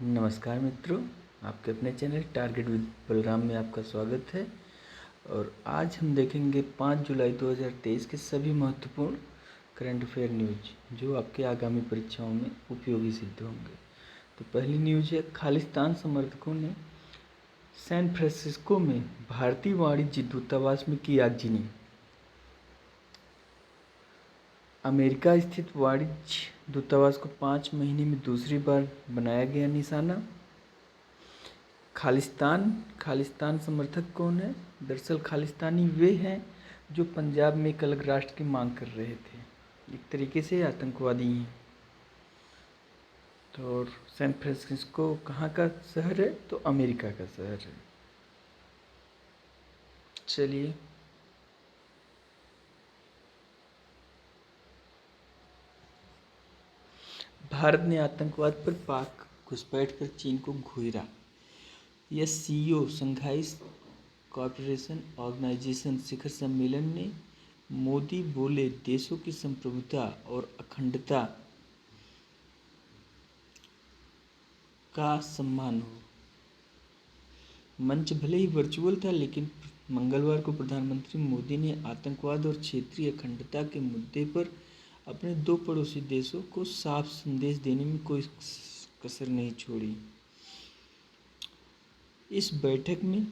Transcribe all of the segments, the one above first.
नमस्कार मित्रों, आपके अपने चैनल टारगेट विद बलराम में आपका स्वागत है। और आज हम देखेंगे 5 जुलाई 2023 के सभी महत्वपूर्ण करंट अफेयर न्यूज जो आपके आगामी परीक्षाओं में उपयोगी सिद्ध होंगे। तो पहली न्यूज है, खालिस्तान समर्थकों ने सैन फ्रांसिस्को में भारतीय वाणिज्य दूतावास में की आगजनी। अमेरिका स्थित वाणिज्य दूतावास को 5 महीने में दूसरी बार बनाया गया निशाना। खालिस्तान समर्थक कौन है? दरअसल खालिस्तानी वे हैं जो पंजाब में एक अलग राष्ट्र की मांग कर रहे थे, एक तरीके से आतंकवादी हैं। तो सैन फ्रांसिस्को कहाँ का शहर है? तो अमेरिका का शहर है। चलिए भारत ने आतंकवाद पर पाक घुसपैठ पर चीन को घेरा। एससीओ शंघाई कॉरपोरेशन ऑर्गेनाइजेशन शिखर सम्मेलन में मोदी बोले, देशों की संप्रभुता और अखंडता का सम्मान हो। मंच भले ही वर्चुअल था, लेकिन मंगलवार को प्रधानमंत्री मोदी ने आतंकवाद और क्षेत्रीय अखंडता के मुद्दे पर अपने 2 पड़ोसी देशों को साफ संदेश देने में कोई कसर नहीं छोड़ी। इस बैठक में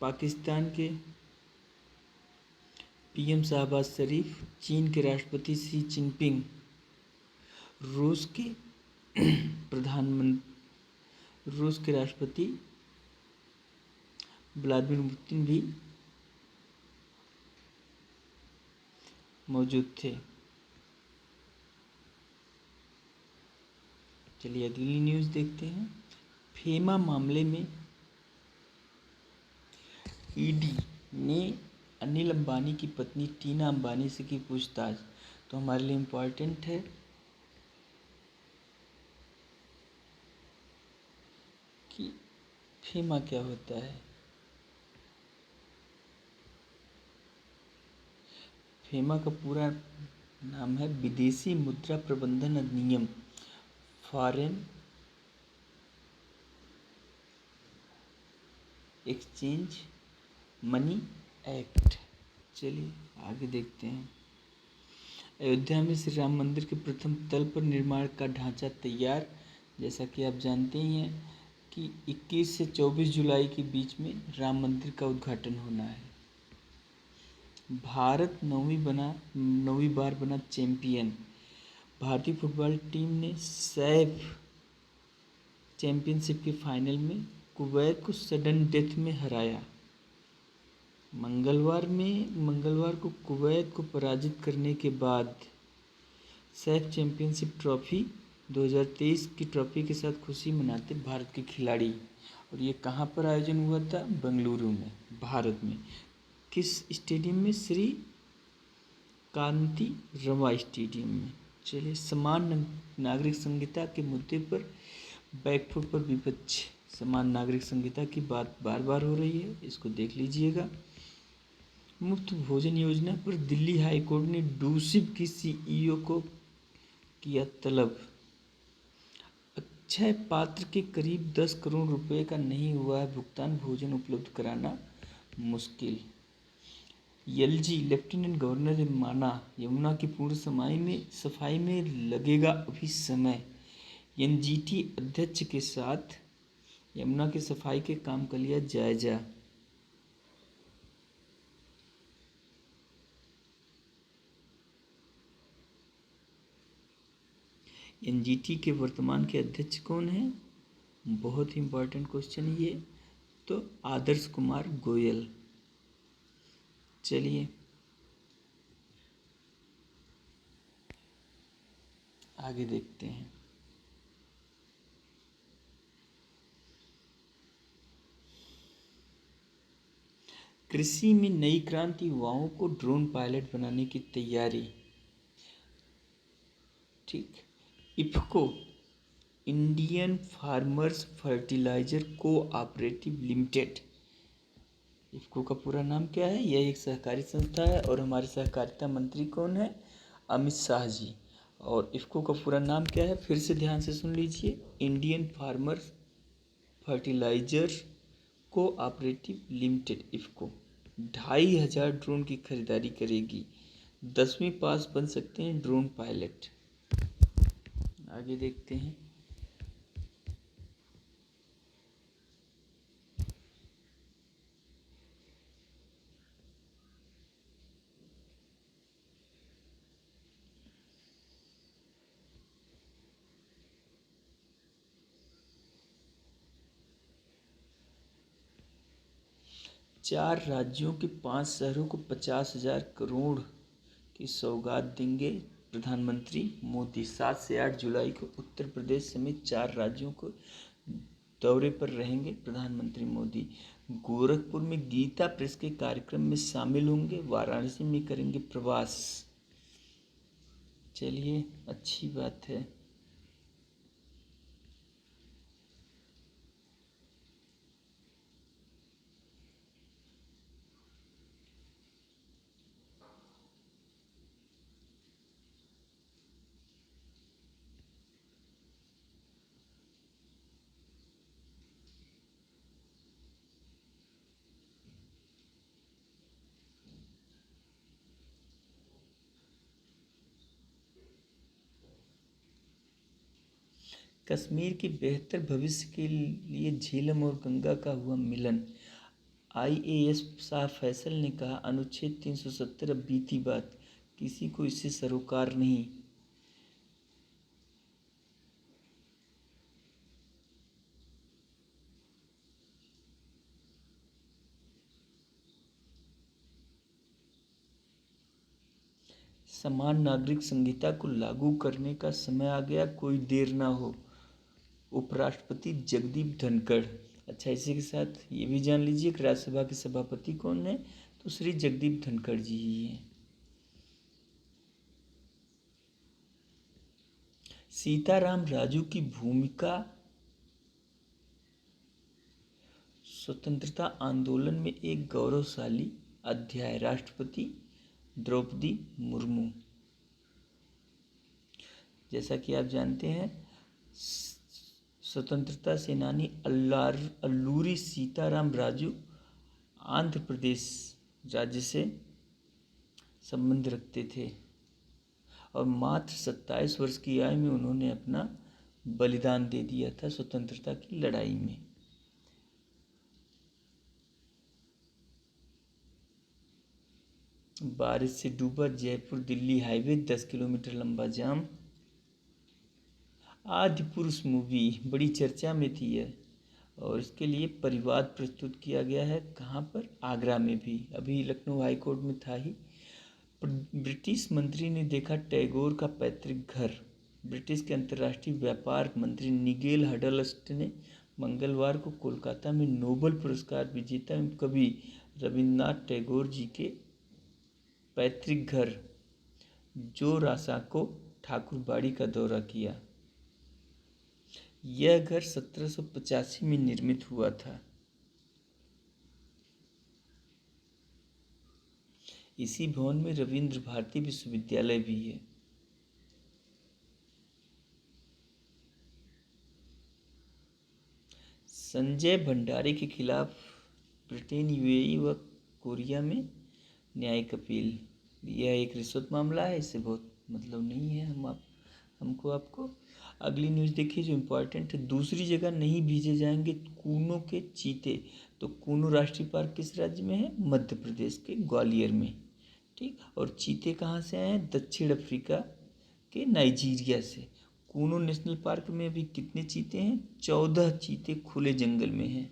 पाकिस्तान के पीएम शहबाज शरीफ, चीन के राष्ट्रपति शी जिनपिंग, रूस के राष्ट्रपति व्लादिमीर पुतिन भी मौजूद थे। चलिए अगली न्यूज़ देखते हैं। फेमा मामले में ईडी ने अनिल अंबानी की पत्नी टीना अंबानी से की पूछताछ। तो हमारे लिए इम्पोर्टेंट है कि फेमा क्या होता है। फेमा का पूरा नाम है विदेशी मुद्रा प्रबंधन अधिनियम, फॉरेन एक्सचेंज मनी एक्ट। चलिए आगे देखते हैं। अयोध्या में श्री राम मंदिर के प्रथम तल पर निर्माण का ढांचा तैयार। जैसा कि आप जानते ही हैं कि 21 से 24 जुलाई के बीच में राम मंदिर का उद्घाटन होना है। भारत 9वीं बार बना चैंपियन। भारतीय फुटबॉल टीम ने सैफ चैंपियनशिप के फाइनल में कुवैत को सडन डेथ में हराया। मंगलवार को कुवैत को पराजित करने के बाद सैफ चैंपियनशिप ट्रॉफी 2023 की ट्रॉफी के साथ खुशी मनाते भारत के खिलाड़ी। और ये कहाँ पर आयोजन हुआ था? बेंगलुरु में, भारत में। किस स्टेडियम में? श्री कांति रवा स्टेडियम में। चलिए, समान नागरिक संहिता के मुद्दे पर बैकफुट पर विपक्ष। समान नागरिक संहिता की बात बार बार हो रही है, इसको देख लीजिएगा। मुफ्त भोजन योजना पर दिल्ली हाई कोर्ट ने डूसिब की सीईओ को किया तलब। अक्षय पात्र के करीब 10 करोड़ रुपए का नहीं हुआ है भुगतान, भोजन उपलब्ध कराना मुश्किल। एलजी लेफ्टिनेंट गवर्नर ने माना, यमुना की पूर्ण सफाई में लगेगा अभी समय। एनजीटी अध्यक्ष के साथ यमुना की सफाई के काम का लिया जायजा। एनजीटी के वर्तमान के अध्यक्ष कौन हैं? बहुत ही इम्पोर्टेंट क्वेश्चन ये। तो आदर्श कुमार गोयल। चलिए आगे देखते हैं। कृषि में नई क्रांति, युवाओं को ड्रोन पायलट बनाने की तैयारी। ठीक। IFFCO, Indian farmers fertilizer cooperative limited. IFFCO का पूरा नाम क्या है? यह एक सहकारी संस्था है। और हमारे सहकारिता मंत्री कौन है? अमित शाह जी। और इफ़को का पूरा नाम क्या है, फिर से ध्यान से सुन लीजिए, Indian farmer fertilizer cooperative limited IFFCO 2500 drone की खरीदारी करेगी। 10वीं पास बन सकते हैं ड्रोन पायलट। आगे देखते हैं। चार राज्यों के 5 शहरों को 50,000 करोड़ की सौगात देंगे प्रधानमंत्री मोदी। 7 से 8 जुलाई को उत्तर प्रदेश समेत 4 राज्यों को दौरे पर रहेंगे प्रधानमंत्री मोदी। गोरखपुर में गीता प्रेस के कार्यक्रम में शामिल होंगे। वाराणसी में करेंगे प्रवास। चलिए, अच्छी बात है। कश्मीर के बेहतर भविष्य के लिए झेलम और गंगा का हुआ मिलन। आईएएस शाह फैसल ने कहा, अनुच्छेद 370 अब बीती बात, किसी को इससे सरोकार नहीं। समान नागरिक संहिता को लागू करने का समय आ गया, कोई देर ना हो। उपराष्ट्रपति जगदीप धनखड़। अच्छा, इसी के साथ ये भी जान लीजिए कि राज्यसभा के सभापति कौन है, तो श्री जगदीप धनखड़ जी ही हैं। सीताराम राजू की भूमिका स्वतंत्रता आंदोलन में एक गौरवशाली अध्याय। राष्ट्रपति द्रौपदी मुर्मू। जैसा कि आप जानते हैं, स्वतंत्रता सेनानी अल्लूरी सीताराम राजू आंध्र प्रदेश राज्य से संबंध रखते थे और मात्र 27 वर्ष की आयु में उन्होंने अपना बलिदान दे दिया था स्वतंत्रता की लड़ाई में। बारिश से डूबा जयपुर दिल्ली हाईवे, 10 किलोमीटर लंबा जाम। आदि पुरुष मूवी बड़ी चर्चा में थी है और इसके लिए परिवाद प्रस्तुत किया गया है। कहाँ पर? आगरा में भी। अभी लखनऊ हाई कोर्ट में था ही। ब्रिटिश मंत्री ने देखा टैगोर का पैतृक घर। ब्रिटिश के अंतर्राष्ट्रीय व्यापार मंत्री निगेल हडलस्ट ने मंगलवार को कोलकाता में नोबेल पुरस्कार विजेता कवि रविन्द्रनाथ टैगोर जी के पैतृक घर जो रासाको ठाकुरबाड़ी का दौरा किया। यह घर 1785 में निर्मित हुआ था। इसी भवन में रविंद्र भारती विश्वविद्यालय भी है। संजय भंडारी के खिलाफ ब्रिटेन, यूएई व कोरिया में न्यायिक अपील। यह एक रिश्वत मामला है, इससे बहुत मतलब नहीं है हमको आपको। अगली न्यूज़ देखिए जो इम्पोर्टेंट है। दूसरी जगह नहीं भेजे जाएंगे कूनों के चीते। तो कूनो राष्ट्रीय पार्क किस राज्य में है? मध्य प्रदेश के ग्वालियर में। ठीक। और चीते कहाँ से आए हैं? दक्षिण अफ्रीका के नाइजीरिया से। कूनो नेशनल पार्क में अभी कितने चीते हैं? 14 चीते खुले जंगल में हैं।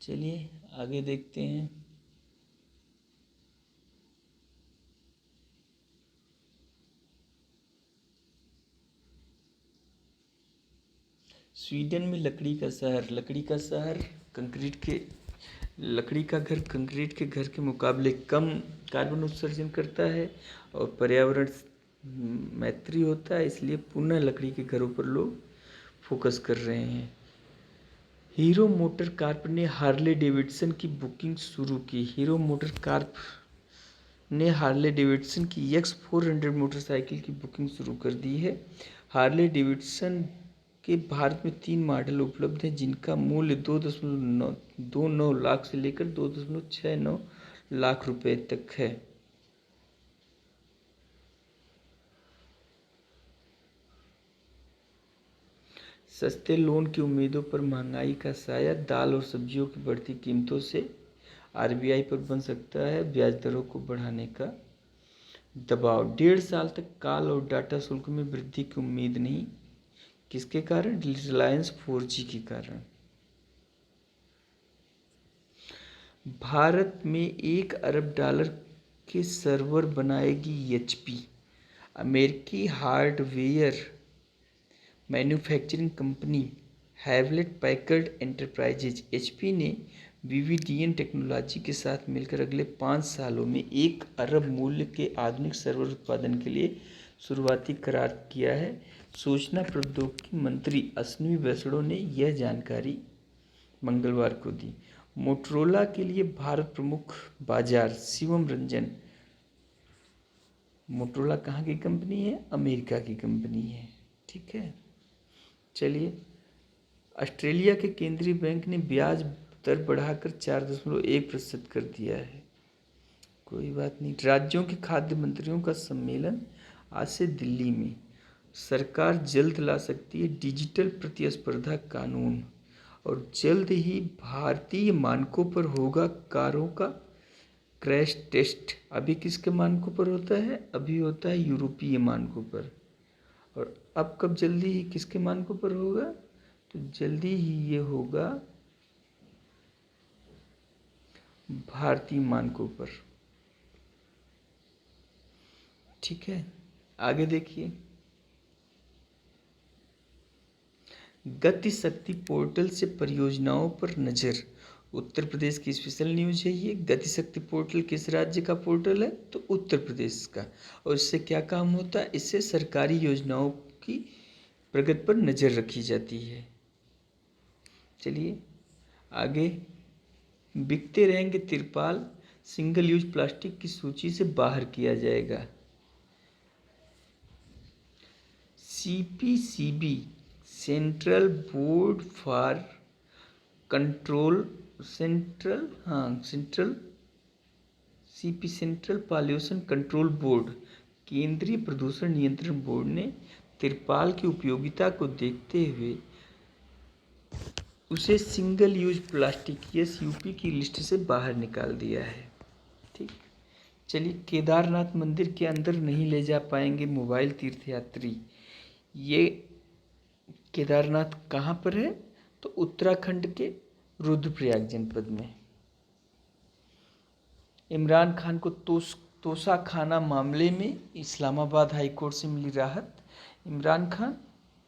चलिए आगे देखते हैं। स्वीडन में लकड़ी का शहर। लकड़ी का घर कंक्रीट के घर के मुकाबले कम कार्बन उत्सर्जन करता है और पर्यावरण मैत्री होता है, इसलिए पुनः लकड़ी के घरों पर लोग फोकस कर रहे हैं। हीरो मोटर कार्प ने हार्ले डेविडसन की बुकिंग शुरू की। हीरो मोटर कार्प ने हार्ले डेविडसन की X400 मोटरसाइकिल की बुकिंग शुरू कर दी है। हार्ले डेविडसन के भारत में 3 मॉडल उपलब्ध हैं, जिनका मूल्य 2.29 लाख से लेकर 2.69 लाख रुपए तक है। सस्ते लोन की उम्मीदों पर महंगाई का साया, दाल और सब्जियों की बढ़ती कीमतों से आरबीआई पर बन सकता है ब्याज दरों को बढ़ाने का दबाव। 1.5 साल तक कॉल और डाटा शुल्क में वृद्धि की उम्मीद नहीं। किसके कारण? रिलायंस 4G के कारण। भारत में $1 अरब के सर्वर बनाएगी एचपी। अमेरिकी hardware manufacturing company Hewlett Packard enterprises HP ने विविडियन टेक्नोलॉजी के साथ मिलकर अगले 5 सालों में 1 अरब मूल्य के आधुनिक सर्वर उत्पादन के लिए शुरुआती करार किया है। सूचना प्रौद्योगिकी मंत्री अश्विनी वैष्णव ने यह जानकारी मंगलवार को दी। मोटरोला के लिए भारत प्रमुख बाजार। शिवम रंजन। मोटरोला कहाँ की कंपनी है? अमेरिका की कंपनी है। ठीक है, चलिए। ऑस्ट्रेलिया के केंद्रीय बैंक ने ब्याज दर बढ़ाकर 4.1% कर दिया है। कोई बात नहीं। राज्यों के खाद्य मंत्रियों का सम्मेलन आज से दिल्ली में। सरकार जल्द ला सकती है डिजिटल प्रतिस्पर्धा कानून, और जल्द ही भारतीय मानकों पर होगा कारों का क्रैश टेस्ट। अभी किसके मानकों पर होता है? अभी होता है यूरोपीय मानकों पर। और अब कब जल्दी ही किसके मानकों पर होगा? तो जल्दी ही ये होगा भारतीय मानकों पर। ठीक है, आगे देखिए। गति शक्ति पोर्टल से परियोजनाओं पर नजर। उत्तर प्रदेश की स्पेशल न्यूज है ये। गति शक्ति पोर्टल किस राज्य का पोर्टल है? तो उत्तर प्रदेश का। और इससे क्या काम होता है? इससे सरकारी योजनाओं की प्रगति पर नजर रखी जाती है। चलिए आगे। बिकते रहेंगे तिरपाल, सिंगल यूज प्लास्टिक की सूची से बाहर किया जाएगा। CPCB central board for control central pollution control board, केंद्रीय प्रदूषण नियंत्रण बोर्ड ने तिरपाल की उपयोगिता को देखते हुए उसे सिंगल यूज प्लास्टिक SUP की लिस्ट से बाहर निकाल दिया है। ठीक, चलिए। केदारनाथ मंदिर के अंदर नहीं ले जा पाएंगे मोबाइल तीर्थयात्री। ये केदारनाथ कहाँ पर है? तो उत्तराखंड के रुद्रप्रयाग जनपद में। इमरान खान को तोशाखाना मामले में इस्लामाबाद हाई कोर्ट से मिली राहत। इमरान खान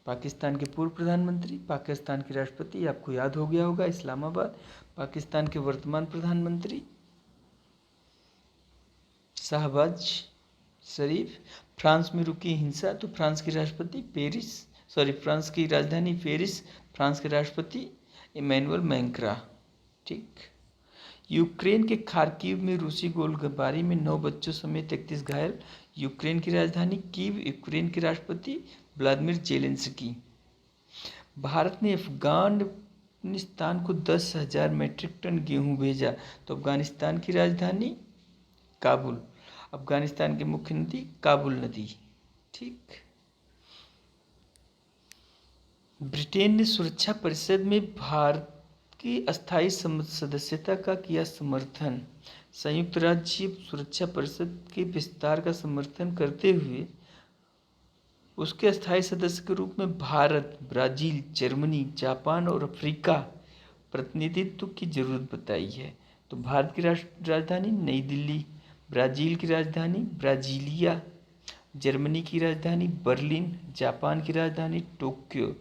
पाकिस्तान के पूर्व प्रधानमंत्री, पाकिस्तान के राष्ट्रपति, आपको याद हो गया होगा। इस्लामाबाद पाकिस्तान के वर्तमान प्रधानमंत्री शाहबाज शरीफ। फ्रांस में रुकी हिंसा, तो फ्रांस की राजधानी पेरिस, फ्रांस के राष्ट्रपति इमैनुअल मैक्रां। ठीक। यूक्रेन के खार्किव में रूसी गोलीबारी में 9 बच्चों समेत 31 घायल। यूक्रेन की राजधानी कीव, यूक्रेन के राष्ट्रपति व्लादिमीर जेलेंस्की। भारत ने अफगानिस्तान को 10,000 मीट्रिक टन गेहूं भेजा। तो अफगानिस्तान की राजधानी काबुल, अफगानिस्तान की मुख्य नदी काबुल नदी। ठीक। ब्रिटेन ने सुरक्षा परिषद में भारत की अस्थायी सदस्यता का किया समर्थन। संयुक्त राज्य सुरक्षा परिषद के विस्तार का समर्थन करते हुए उसके अस्थायी सदस्य के रूप में भारत, ब्राजील, जर्मनी, जापान और अफ्रीका प्रतिनिधित्व की जरूरत बताई है। तो भारत की राजधानी नई दिल्ली, ब्राजील की राजधानी ब्राजीलिया, जर्मनी की राजधानी बर्लिन, जापान की राजधानी टोक्यो।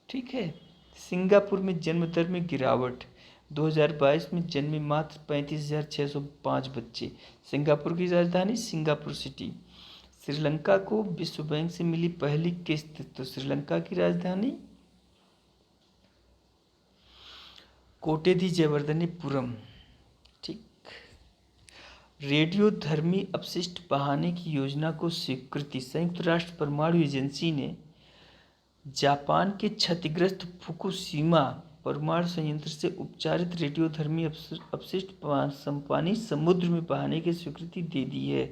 ठीक है। सिंगापुर में जन्म दर में गिरावट। 2022 में जन्मे मात्र 35,605 बच्चे। सिंगापुर की राजधानी सिंगापुर सिटी। श्रीलंका को विश्व बैंक से मिली पहली किस्त। तो श्रीलंका की राजधानी कोटेदी जयवर्धनेपुरम। ठीक। रेडियोधर्मी अपशिष्ट बहाने की योजना को स्वीकृति। संयुक्त राष्ट्र परमाणु एजेंसी ने जापान के क्षतिग्रस्त फुकुशिमा परमाणु संयंत्र से उपचारित रेडियोधर्मी अपशिष्ट पानी समुद्र में बहाने की स्वीकृति दे दी है।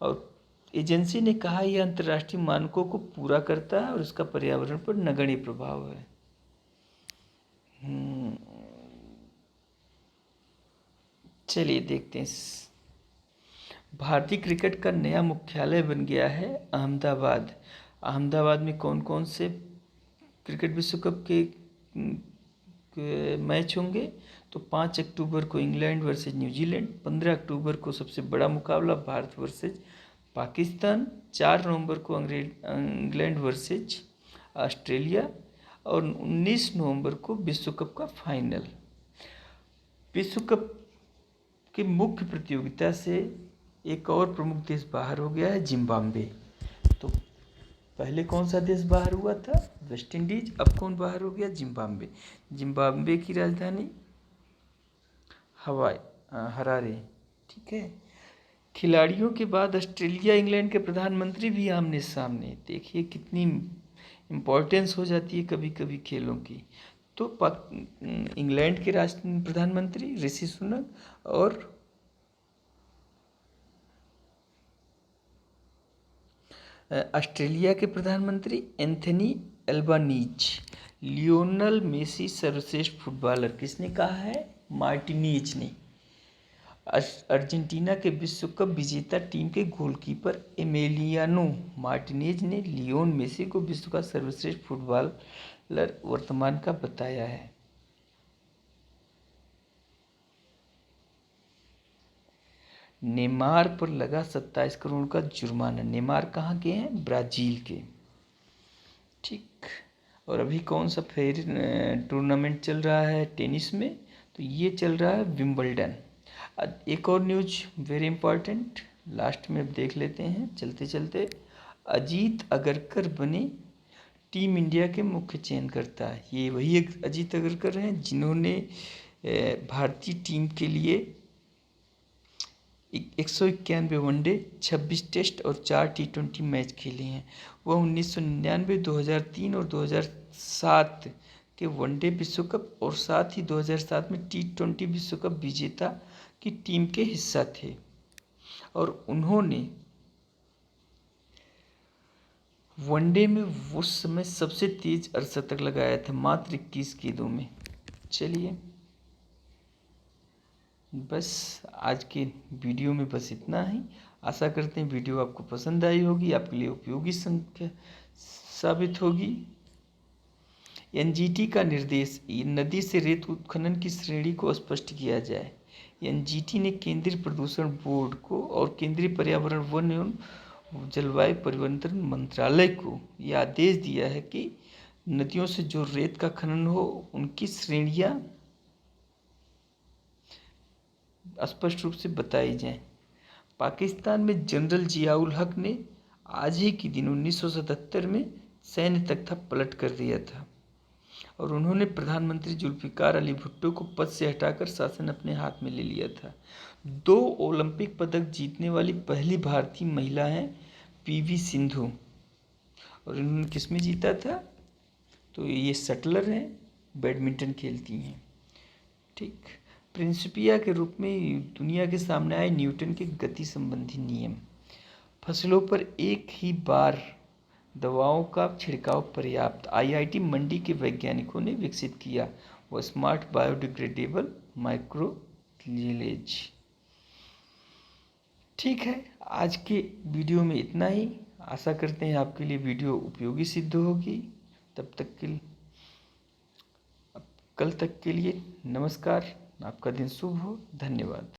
और एजेंसी ने कहा यह अंतर्राष्ट्रीय मानकों को पूरा करता है और इसका पर्यावरण पर नगण्य प्रभाव है। चलिए देखते हैं। भारतीय क्रिकेट का नया मुख्यालय बन गया है अहमदाबाद। अहमदाबाद में कौन कौन से क्रिकेट विश्व कप के मैच होंगे? तो 5 अक्टूबर को इंग्लैंड वर्सेज न्यूजीलैंड, 15 अक्टूबर को सबसे बड़ा मुकाबला भारत वर्सेज पाकिस्तान, 4 नवंबर को इंग्लैंड वर्सेज ऑस्ट्रेलिया और 19 नवंबर को विश्व कप का फाइनल। विश्व कप की मुख्य प्रतियोगिता से एक और प्रमुख देश बाहर हो गया है, जिम्बाब्वे। तो पहले कौन सा देश बाहर हुआ था? West Indies. अब कौन बाहर हो गया? जिम्बाब्वे। जिम्बाब्वे की राजधानी हरारे। ठीक है। खिलाड़ियों के बाद ऑस्ट्रेलिया इंग्लैंड के प्रधानमंत्री भी आमने सामने। देखिए कितनी इम्पोर्टेंस हो जाती है कभी कभी खेलों की। तो इंग्लैंड के प्रधानमंत्री ऋषि सुनक और ऑस्ट्रेलिया के प्रधानमंत्री एंथनी एल्बानीज। लियोनल मेसी सर्वश्रेष्ठ फुटबॉलर किसने कहा है? मार्टिनेज ने। अर्जेंटीना के विश्व कप विजेता टीम के गोलकीपर एमेलियानो मार्टिनेज ने लियोन मेसी को विश्व का सर्वश्रेष्ठ फुटबॉलर वर्तमान का बताया है। नेमार पर लगा 27 करोड़ का जुर्माना। नेमार कहाँ के हैं? ब्राजील के। ठीक। और अभी कौन सा फेयर टूर्नामेंट चल रहा है टेनिस में? तो ये चल रहा है विंबलडन। एक और न्यूज वेरी इंपॉर्टेंट लास्ट में अब देख लेते हैं चलते चलते। अजीत अगरकर बने टीम इंडिया के मुख्य चयनकर्ता। ये वही एक अजीत अगरकर हैं जिन्होंने भारतीय टीम के लिए 191 वनडे, 26 टेस्ट और 4 T20 मैच खेले हैं। वह 1999, 2003 और 2007 के वनडे विश्व कप और साथ ही 2007 में T20 विश्व कप विजेता की टीम के हिस्सा थे और उन्होंने वनडे में उस समय सबसे तेज अर्धशतक लगाया था मात्र 21 गेंदों में। चलिए बस आज के वीडियो में बस इतना ही। आशा करते हैं वीडियो आपको पसंद आई होगी, आपके लिए उपयोगी साबित होगी। एनजीटी का निर्देश नदी से रेत उत्खनन की श्रेणी को स्पष्ट किया जाए। एनजीटी ने केंद्रीय प्रदूषण बोर्ड को और केंद्रीय पर्यावरण वन एवं जलवायु परिवर्तन मंत्रालय को यह आदेश दिया है कि नदियों से जो रेत का खनन हो उनकी श्रेणियां स्पष्ट रूप से बताई जाएं। पाकिस्तान में जनरल जियाउल हक ने आज ही के दिन 1977 में सैन्य तख्ता पलट कर दिया था और उन्होंने प्रधानमंत्री जुल्फिकार अली भुट्टो को पद से हटाकर शासन अपने हाथ में ले लिया था। 2 ओलंपिक पदक जीतने वाली पहली भारतीय महिला हैं पीवी सिंधु। और इन्होंने किस में जीता था? तो ये शटलर हैं, बैडमिंटन खेलती हैं। ठीक। प्रिंसिपिया के रूप में दुनिया के सामने आए न्यूटन के गति संबंधी नियम। फसलों पर एक ही बार दवाओं का छिड़काव पर्याप्त। आईआईटी मंडी के वैज्ञानिकों ने विकसित किया वो स्मार्ट बायोडिग्रेडेबल माइक्रोलेज। ठीक है, आज के वीडियो में इतना ही। आशा करते हैं आपके लिए वीडियो उपयोगी सिद्ध होगी। तब तक के लिए कल तक के लिए नमस्कार। आपका दिन शुभ हो। धन्यवाद।